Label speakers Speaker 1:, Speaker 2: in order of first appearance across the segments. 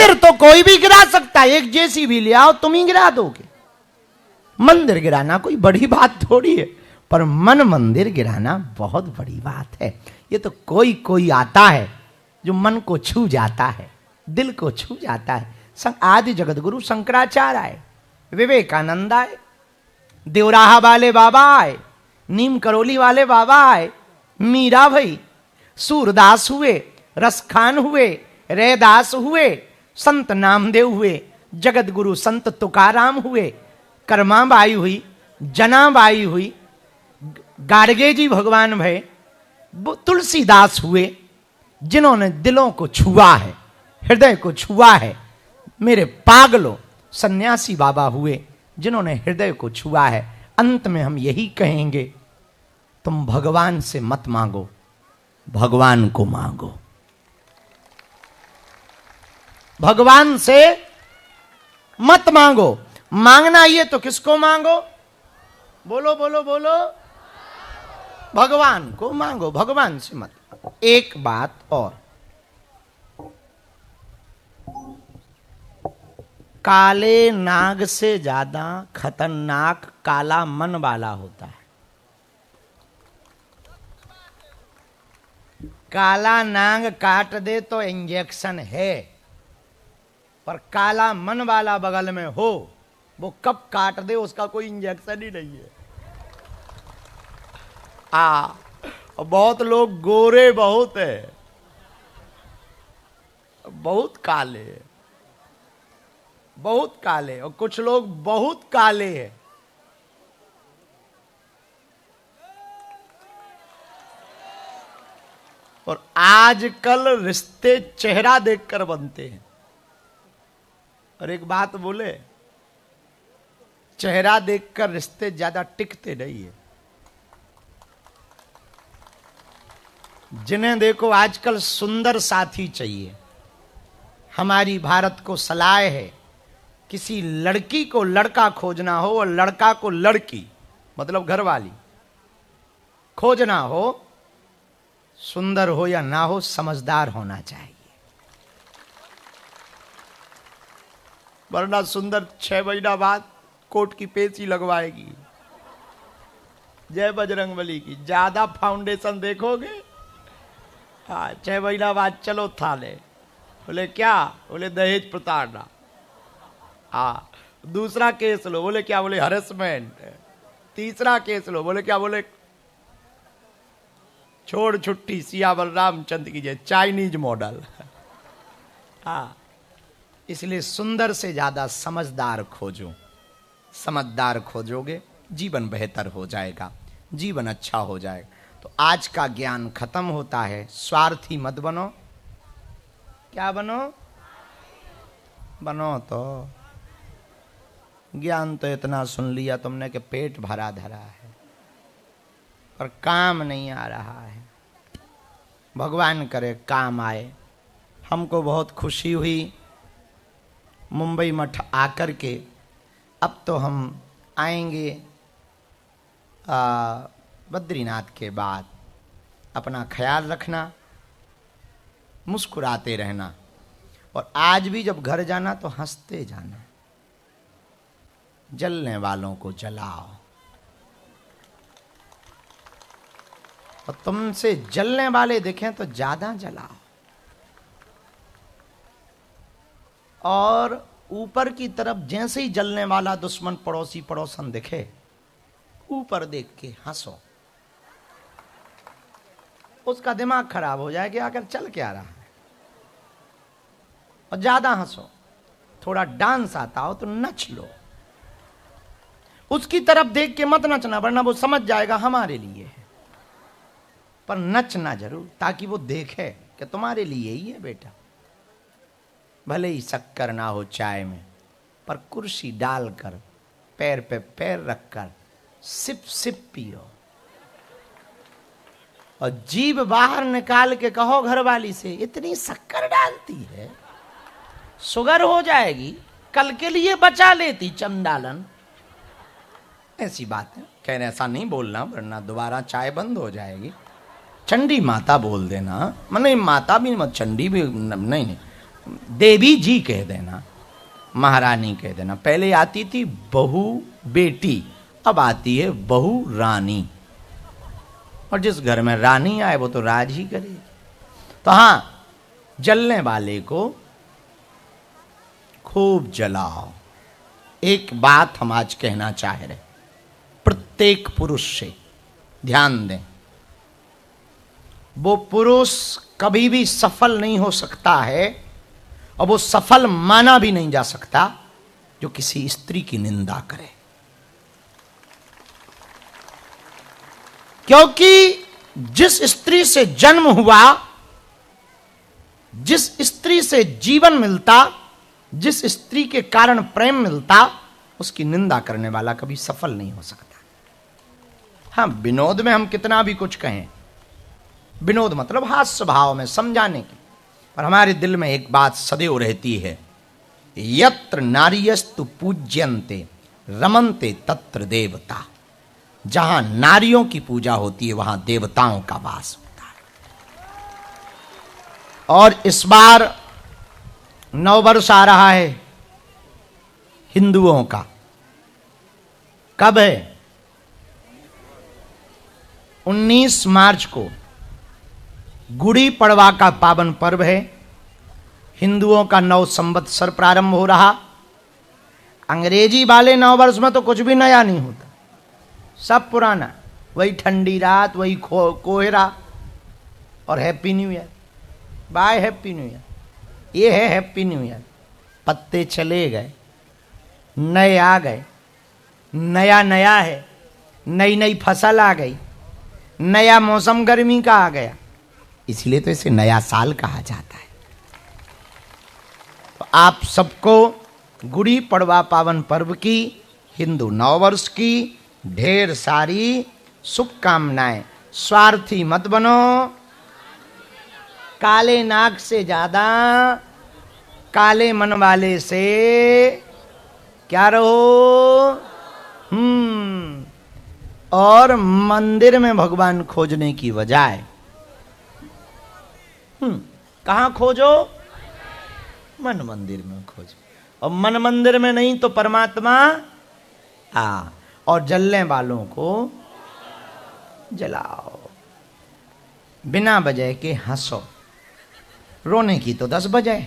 Speaker 1: मंदिर तो कोई भी गिरा सकता है, एक जेसीबी ले आओ तुम ही गिरा दोगे। मंदिर गिराना कोई बड़ी बात थोड़ी है, पर मन मंदिर गिराना बहुत बड़ी बात है। ये तो कोई कोई आता है जो मन को छू जाता है, दिल को छू जाता है। आदि जगत गुरु शंकराचार्य आए, विवेकानंद आए, देवराहा वाले बाबा आए, नीम करोली वाले बाबा आए, मीरा भाई, सूरदास हुए, रसखान हुए, रैदास हुए, संत नामदेव हुए, जगत गुरु संत तुकाराम हुए, कर्माबाई हुई, जनाबाई हुई, गार्गे जी भगवान भय, तुलसीदास हुए, जिन्होंने दिलों को छुआ है, हृदय को छुआ है। मेरे पागलों सन्यासी बाबा हुए, जिन्होंने हृदय को छुआ है। अंत में हम यही कहेंगे, तुम भगवान से मत मांगो, भगवान को मांगो। भगवान से मत मांगो। मांगना ये तो किसको मांगो? बोलो बोलो बोलो, भगवान को मांगो, भगवान से मत मांगो। एक बात और, काले नाग से ज्यादा खतरनाक काला मन वाला होता है। काला नाग काट दे तो इंजेक्शन है, पर काला मन वाला बगल में हो, वो कब काट दे उसका कोई इंजेक्शन ही नहीं है। बहुत लोग गोरे बहुत है, बहुत काले है, बहुत काले, और कुछ लोग बहुत काले हैं। और आजकल रिश्ते चेहरा देखकर बनते हैं। और एक बात बोले, चेहरा देखकर रिश्ते ज्यादा टिकते नहीं है। जिन्हें देखो आजकल सुंदर साथी चाहिए। हमारी भारत को सलाह है, किसी लड़की को लड़का खोजना हो और लड़का को लड़की, मतलब घरवाली खोजना हो, सुंदर हो या ना हो, समझदार होना चाहिए। वरना सुंदर 6 महीना बाद कोर्ट की पेशी लगवाएगी। जय बजरंगबली की। ज्यादा फाउंडेशन देखोगे, हाँ 6 महीना बाद चलो थाने। बोले क्या? बोले दहेज प्रताड़ना। हाँ, दूसरा केस लो, बोले क्या? बोले हरेसमेंट। तीसरा केस लो, बोले क्या? बोले छोड़ छुट्टी, सियावर रामचंद्र की जय, चाइनीज मॉडल। हाँ, इसलिए सुंदर से ज्यादा समझदार खोजो। समझदार खोजोगे, जीवन बेहतर हो जाएगा, जीवन अच्छा हो जाएगा। तो आज का ज्ञान खत्म होता है। स्वार्थी मत बनो। क्या बनो? बनो तो ज्ञान तो इतना सुन लिया तुमने कि पेट भरा धरा है, पर काम नहीं आ रहा है। भगवान करे काम आए। हमको बहुत खुशी हुई मुंबई मठ आकर के। अब तो हम आएंगे बद्रीनाथ के बाद। अपना ख्याल रखना, मुस्कुराते रहना, और आज भी जब घर जाना तो हंसते जाना। जलने वालों को जलाओ, और तुमसे जलने वाले दिखें तो ज्यादा जलाओ। और ऊपर की तरफ जैसे ही जलने वाला दुश्मन पड़ोसी पड़ोसन दिखे, ऊपर देख के हंसो। उसका दिमाग खराब हो जाए कि आकर चल क्या रहा है। और ज्यादा हंसो, थोड़ा डांस आता हो तो नच लो। उसकी तरफ देख के मत नचना, वरना वो समझ जाएगा हमारे लिए है। पर नचना जरूर, ताकि वो देखे कि तुम्हारे लिए ही है बेटा। भले ही शक्कर ना हो चाय में, पर कुर्सी डालकर, पैर पे पैर रखकर सिप सिप पियो। और जीभ बाहर निकाल के कहो घरवाली से, इतनी शक्कर डालती है, शुगर हो जाएगी, कल के लिए बचा लेती चंडालन। ऐसी बात है, कहने ऐसा नहीं बोलना, वरना दोबारा चाय बंद हो जाएगी। चंडी माता बोल देना, नहीं माता भी मत, चंडी भी नहीं, देवी जी कह देना, महारानी कह देना। पहले आती थी बहू बेटी, अब आती है बहू रानी। और जिस घर में रानी आए वो तो राज ही करेगी। तो हां, जलने वाले को खूब जलाओ। एक बात हम आज कहना चाह रहे, प्रत्येक पुरुष से ध्यान दें, वो पुरुष कभी भी सफल नहीं हो सकता है और वो सफल माना भी नहीं जा सकता जो किसी स्त्री की निंदा करे। क्योंकि जिस स्त्री से जन्म हुआ, जिस स्त्री से जीवन मिलता, जिस स्त्री के कारण प्रेम मिलता, उसकी निंदा करने वाला कभी सफल नहीं हो सकता। हां, विनोद में हम कितना भी कुछ कहें, विनोद मतलब हास्य भाव में समझाने की, पर हमारे दिल में एक बात सदैव रहती है, यत्र नार्यस्तु पूज्यन्ते रमन्ते तत्र देवता। जहां नारियों की पूजा होती है वहां देवताओं का वास होता है। और इस बार नववर्ष आ रहा है हिंदुओं का। कब है? 19 मार्च को गुड़ी पड़वा का पावन पर्व है। हिंदुओं का नव संवत्सर प्रारंभ हो रहा। अंग्रेजी वाले नववर्ष में तो कुछ भी नया नहीं होता, सब पुराना, वही ठंडी रात, वही कोहरा और happy new year. Bye happy new year, ये है हैप्पी न्यू ईयर। पत्ते चले गए, नए आ गए, नया नया है, नई नई फसल आ गई, नया मौसम गर्मी का आ गया, इसलिए तो इसे नया साल कहा जाता है। तो आप सबको गुड़ी पड़वा पावन पर्व की, हिंदू नववर्ष की ढेर सारी शुभकामनाएं। स्वार्थी मत बनो, काले नाग से ज्यादा काले मन वाले से क्या रहो। और मंदिर में भगवान खोजने की बजाय कहां खोजो? मन मंदिर में खोजो। और मन मंदिर में नहीं तो परमात्मा और जलने वालों को जलाओ। बिना वजह के हंसो। रोने की तो 10 वजह,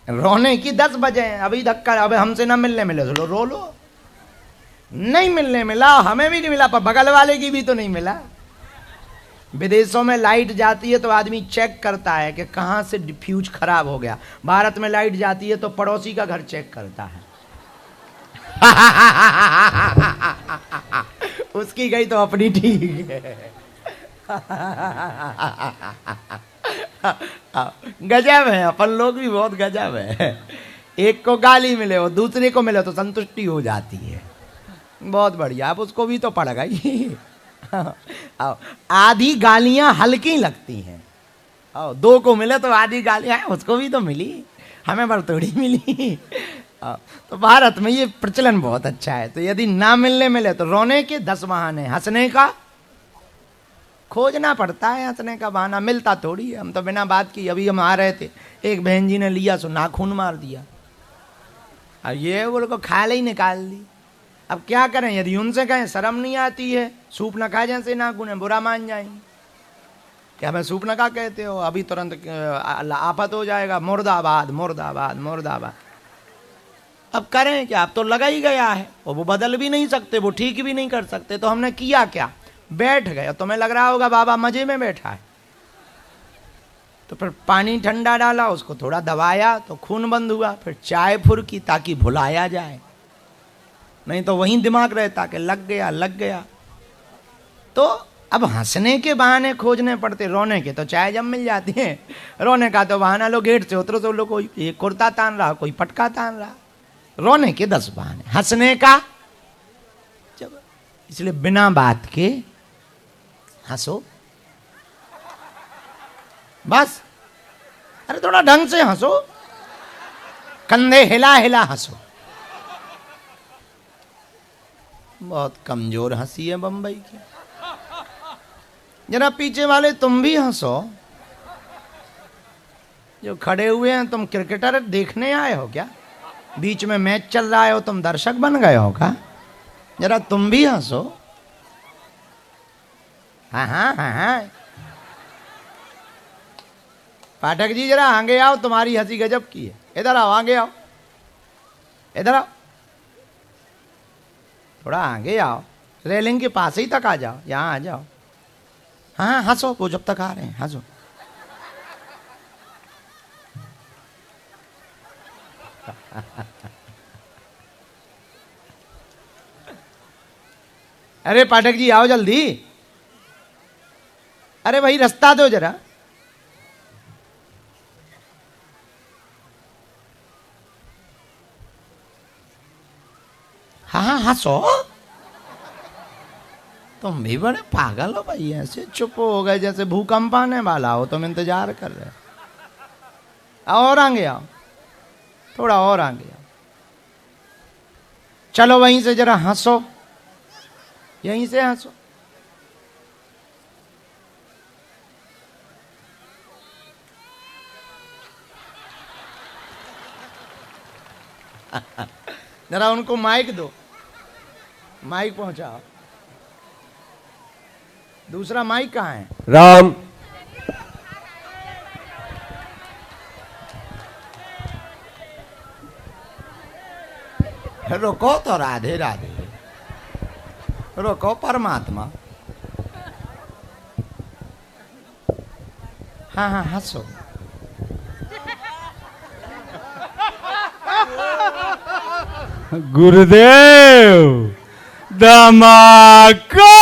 Speaker 1: रोने की 10 वजह। अभी धक्का, अबे हमसे ना मिलने मिले तो रो लो, नहीं मिलने मिला, हमें भी नहीं मिला, पर बगल वाले की भी तो नहीं मिला। विदेशों में लाइट जाती है तो आदमी चेक करता है कि कहां से फ्यूज खराब हो गया। भारत में लाइट जाती है तो पड़ोसी का घर चेक करता है। उसकी गई तो अपनी ठीक है। गजब है, अपन लोग भी बहुत गजब है। एक को गाली मिले और दूसरे को मिले तो संतुष्टि हो जाती है। बहुत बढ़िया, अब उसको भी तो पड़ गई। आधी गालियां हल्की लगती हैं, 2 को मिले तो आधी गालियां उसको भी तो मिली, हमें पर थोड़ी मिली। तो भारत में ये प्रचलन बहुत अच्छा है। तो यदि ना मिलने मिले तो रोने के 10 बहाने, हंसने का खोजना पड़ता है। हंसने का बहाना मिलता थोड़ी है। हम तो बिना बात की, अभी हम आ रहे थे, एक बहन जी ने लिया सो नाखून मार दिया, और ये वो को खाल ही निकाल दी। अब क्या करें? यदि उनसे कहें शर्म नहीं आती है, सूप न खा जैसे नाखून है, बुरा मान जाएंगे। क्या हमें सूप न खा कहते हो? अभी तुरंत आफत हो जाएगा। मुर्दाबाद मुर्दाबाद मुर्दाबाद। अब करें क्या? अब तो लगा ही गया है और वो बदल भी नहीं सकते, वो ठीक भी नहीं कर सकते। तो हमने किया क्या? बैठ गए। तुम्हें लग रहा होगा बाबा मजे में बैठा है, तो फिर पानी ठंडा डाला, उसको थोड़ा दबाया तो खून बंद हुआ। फिर चाय फुरकी ताकि भुलाया जाए, नहीं तो वहीं दिमाग रहता कि लग गया लग गया। तो अब हंसने के बहाने खोजने पड़ते, रोने के तो चाय जब मिल जाती है। रोने का तो बहाना, लो गेट से उतरो तो लोग कोई कुर्ता तान रहा, कोई पटका तान रहा। रोने के 10 बहाने, हंसने का जब। इसलिए बिना बात के हंसो बस। अरे थोड़ा ढंग से हंसो, कंधे हिला हिला हंसो। बहुत कमजोर हंसी है बंबई की। जरा पीछे वाले तुम भी हंसो, जो खड़े हुए हैं, तुम क्रिकेटर देखने आए हो क्या? बीच में मैच चल रहा है हो, तुम दर्शक बन गए हो क्या? जरा तुम भी हंसो। हाँ हाँ हाँ हाँ। पाठक जी जरा आगे आओ, तुम्हारी हंसी गजब की है। इधर आओ, आगे आओ, इधर आओ, थोड़ा आगे आओ, रेलिंग के पास ही तक आ जाओ, यहाँ आ जाओ। हाँ हंसो, वो जब तक आ रहे हैं हंसो। अरे पाठक जी आओ जल्दी। अरे भाई रास्ता दो जरा। हाँ हाँ हंसो। तुम भी बड़े पागल हो भाई, ऐसे चुप हो गए जैसे भूकंप आने वाला हो। तुम इंतजार कर रहे हो। और आगे आओ, थोड़ा और आगे आओ। चलो वहीं से जरा हंसो, यहीं से हंसो। जरा उनको माइक दो, माइक पहुंचाओ। दूसरा माइक कहाँ है?
Speaker 2: राम
Speaker 1: रुको तो, राधे राधे, रुको परमात्मा। हाँ हाँ हंसो।
Speaker 2: गुरुदेव धमाका।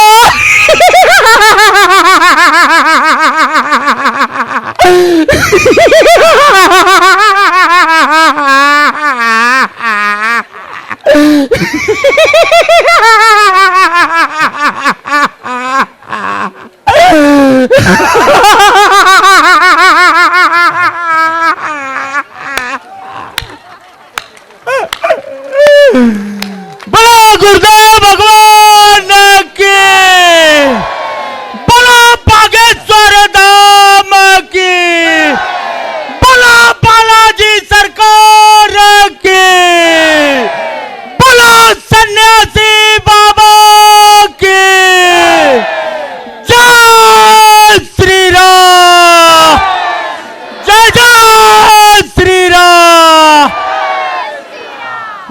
Speaker 2: बड़ा गुरुदेव भगवान की, बड़ा बागेश्वर धाम की, बड़ा बालाजी सरकार की, बड़ा सन्यासी बाबा की। जय श्री राम, जय जय श्री राम।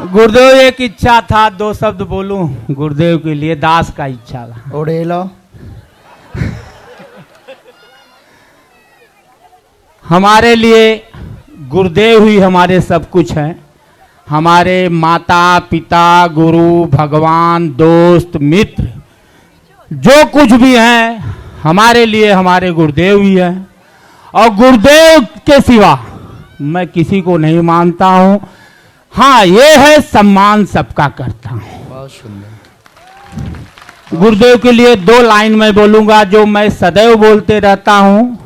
Speaker 2: गुरुदेव एक इच्छा था, 2 शब्द बोलूं गुरुदेव के लिए। दास का इच्छा था।
Speaker 1: उड़े लो।
Speaker 2: हमारे लिए गुरुदेव ही हमारे सब कुछ हैं। हमारे माता पिता, गुरु, भगवान, दोस्त, मित्र, जो कुछ भी हैं हमारे लिए हमारे गुरुदेव ही हैं। और गुरुदेव के सिवा मैं किसी को नहीं मानता हूं। हाँ, ये है सम्मान सबका करता हूं।
Speaker 1: बहुत सुंदर।
Speaker 2: गुरुदेव के लिए 2 लाइन मैं बोलूंगा, जो मैं सदैव बोलते रहता हूं।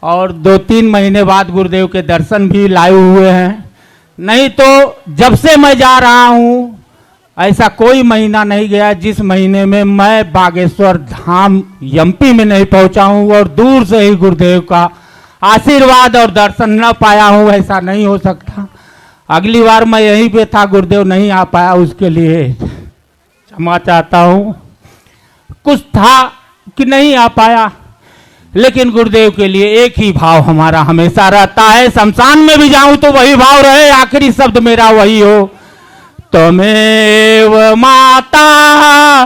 Speaker 2: और 2-3 महीने बाद गुरुदेव के दर्शन भी लाए हुए हैं। नहीं तो जब से मैं जा रहा हूं, ऐसा कोई महीना नहीं गया जिस महीने में मैं बागेश्वर धाम एमपी में नहीं पहुंचा हूं और दूर से ही गुरुदेव का आशीर्वाद और दर्शन न पाया हूं। ऐसा नहीं हो सकता। अगली बार मैं यहीं पे था, गुरुदेव नहीं आ पाया, उसके लिए क्षमा चाहता हूं। कुछ था कि नहीं आ पाया, लेकिन गुरुदेव के लिए एक ही भाव हमारा हमेशा रहता है। शमशान में भी जाऊं तो वही भाव रहे, आखिरी शब्द मेरा वही हो। त्वमेव माता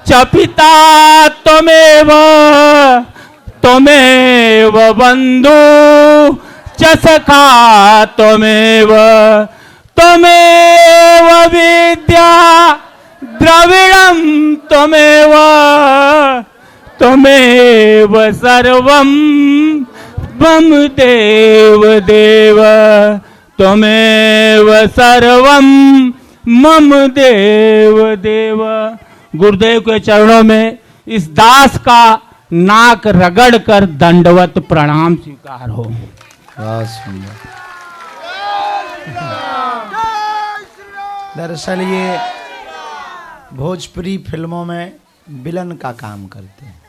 Speaker 2: च पिता त्वमेव, त्वमेव बंधु च सखा त्वमेव, त्वमेव विद्या द्रविणं त्वमेव, त्वमेव सर्वं मम देव देव, त्वमेव सर्वं मम देव देव। गुरुदेव के चरणों में इस दास का नाक रगड़ कर दंडवत प्रणाम स्वीकार हो।
Speaker 1: बहुत सुंदर। दरअसल ये भोजपुरी फिल्मों में विलन का काम करते हैं।